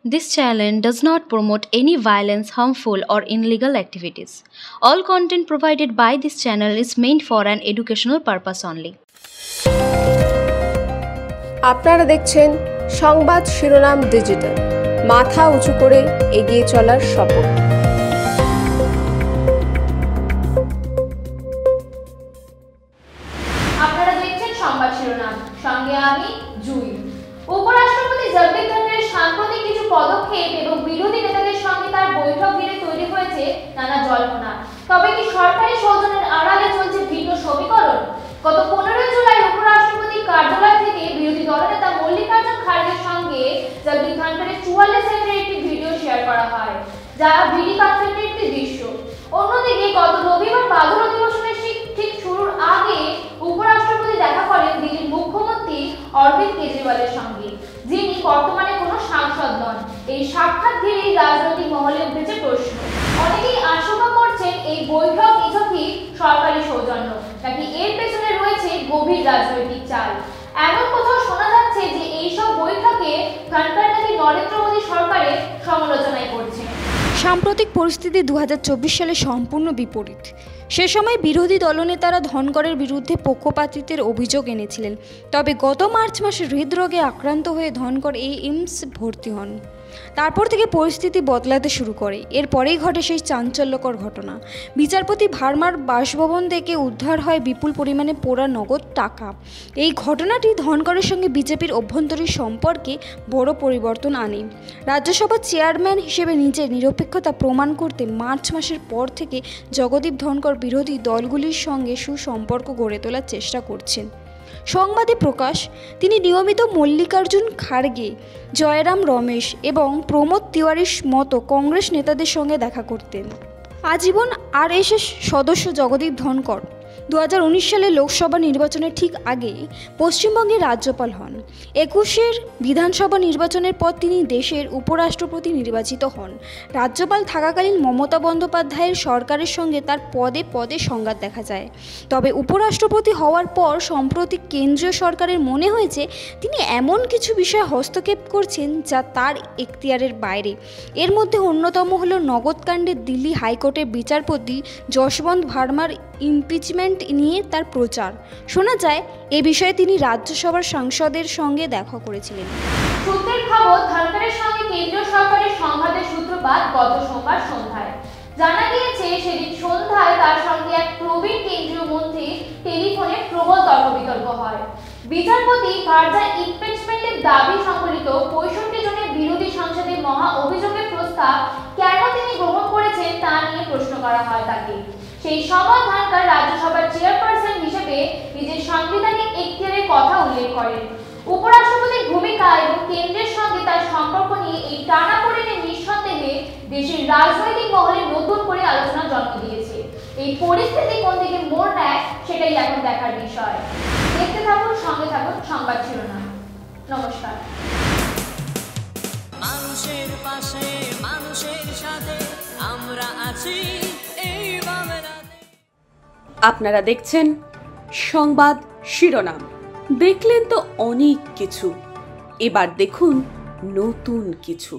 This channel does not promote any violence, harmful, or illegal activities. All content provided by this channel is meant for an educational purpose only. আপনারা দেখছেন সংবাদ শিরোনাম digital, মাথা উঁচু করে এগিয়ে চলার শপথ। আপনারা দেখছেন সংবাদ শিরোনাম, সঙ্গে আমি জুই। উপরাষ্ট্রপতি জগদীপ ধনখড়ের সাম্প্রতিক কিছু পদক্ষেপ এবং বিরোধী নেতাদের সঙ্গে তার বৈঠক ঘিরে তৈরি হয়েছে নানা জল্পনা। তবে কি সরকারি সৌজন্যের আড়ালে চলছে ভিন্ন সমীকরণ? গত 15 জুলাই উপরাষ্ট্রপতি কার্যালয় থেকে বিরোধী দলনেতা মল্লিকার্জুন খাড়গের সঙ্গে জগদীপ ধনখড়ের 44 সেকেন্ডের একটি ভিডিও শেয়ার করা হয়, যা ভিডিও কনফারেন্সের একটি দৃশ্য। অন্যদিকে গত রবিবার বাদল অধিবেশনের ঠিক শুরুর আগে উপরাষ্ট্রপতি দেখা করেন দিল্লির মুখ্যমন্ত্রী অরবিন্দ কেজরিওয়ালের সঙ্গে, যিনি বর্তমানে কোনো সাংসদ নন। এই সাক্ষাৎ ঘিরেই রাজনৈতিক মহলে উঠেছে প্রশ্ন। অনেকেই আশঙ্কা করছেন এই বৈঠক নিছকই সরকারি সৌজন্য, নাকি এর পেছনে রয়েছে গভীর রাজনৈতিক চাল। এমন কোথাও শোনা যাচ্ছে যে এইসব বৈঠকে ধনখড় নাকি নরেন্দ্র মোদী সরকারের সমালোচনায় করছেন। সাম্প্রতিক পরিস্থিতি 2024 সালে সম্পূর্ণ বিপরীত। সে সময় বিরোধী দলনেতারা ধনখড়ের বিরুদ্ধে পক্ষপাতিত্বের অভিযোগ এনেছিলেন। তবে গত মার্চ মাসে হৃদরোগে আক্রান্ত হয়ে ধনখড় এইমস ভর্তি হন। তারপর থেকে পরিস্থিতি বদলাতে শুরু করে। এরপরেই ঘটে সেই চাঞ্চল্যকর ঘটনা। বিচারপতি ভার্মার বাসভবন থেকে উদ্ধার হয় বিপুল পরিমাণে পোড়া নগদ টাকা। এই ঘটনাটি ধনখড়ের সঙ্গে বিজেপির অভ্যন্তরীণ সম্পর্কে বড় পরিবর্তন আনে। রাজ্যসভার চেয়ারম্যান হিসেবে নিজের নিরপেক্ষতা প্রমাণ করতে মার্চ মাসের পর থেকে জগদীপ ধনখড় বিরোধী দলগুলির সঙ্গে সুসম্পর্ক গড়ে তোলার চেষ্টা করছেন। সংবাদে প্রকাশ, তিনি নিয়মিত মল্লিকার্জুন খাড়গে, জয়রাম রমেশ এবং প্রমোদ তিওয়ারির মতো কংগ্রেস নেতাদের সঙ্গে দেখা করতেন। আজীবন আরএসএস সদস্য জগদীপ ধনখড় 2019 সালে লোকসভা নির্বাচনের ঠিক আগে পশ্চিমবঙ্গের রাজ্যপাল হন। 21 বিধানসভা নির্বাচনের পর তিনি দেশের উপরাষ্ট্রপতি নির্বাচিত হন। রাজ্যপাল থাকাকালীন মমতা বন্দ্যোপাধ্যায়ের সরকারের সঙ্গে তার পদে পদে সংঘাত দেখা যায়। তবে উপরাষ্ট্রপতি হওয়ার পর সম্প্রতি কেন্দ্রীয় সরকারের মনে হয়েছে তিনি এমন কিছু বিষয়ে হস্তক্ষেপ করছেন যা তার এখতিয়ারের বাইরে। এর মধ্যে অন্যতম হল নগদকাণ্ডে দিল্লি হাইকোর্টের বিচারপতি যশবন্ত ভার্মার ইমপিচমেন্ট নিয়ে তার প্রচার। শোনা যায় এ বিষয়ে তিনি রাজ্যসভার সাংসদের সঙ্গে দেখা করেছিলেন। সূত্রের খবর, ধনখড়ের সঙ্গে কেন্দ্রীয় সরকারের সংঘাতের সূত্রপাত গত সোমবার সন্ধ্যায়। জানা গিয়েছে সেদিন সন্ধ্যায় তার সঙ্গে এক প্রবীণ কেন্দ্রীয় মন্ত্রী টেলিফোনে প্রবল তর্ক বিতর্ক হয়। বিচারপতি ভার্মার ইমপিচমেন্টের দাবি সংবলিত 65 জনের বিরোধী সাংসদের মহা অভিযোগের প্রস্তাব কেন তিনি গ্রহণ করেছেন তা নিয়ে প্রশ্ন করা হয় তাকে। সেই সময় ধনখড় রাজ্যসভার চেয়ারপারসন হিসেবে নিজের সাংবিধানিক এখতিয়ারের কথা উল্লেখ করেন। উপরাষ্ট্রপতির ভূমিকা এবং কেন্দ্রের সঙ্গে তার সম্পর্ক নিয়ে এই টানাপোড়েনের নিঃসন্দেহে দেশের রাজনৈতিক মহলে নতুন করে আলোচনা জন্ম দিয়েছে। এই পরিস্থিতি কোন দিকে মোড় নেয় সেটাই এখন দেখার বিষয়। দেখতে থাকুন, সঙ্গে থাকুন সংবাদ শিরোনাম। নমস্কার। মানুষের পাশে, মানুষের সাথে আমরা আছি এই বাংলাতে। আপনারা দেখছেন সংবাদ শিরোনাম। দেখলেন তো অনেক কিছু, এবার দেখুন নতুন কিছু।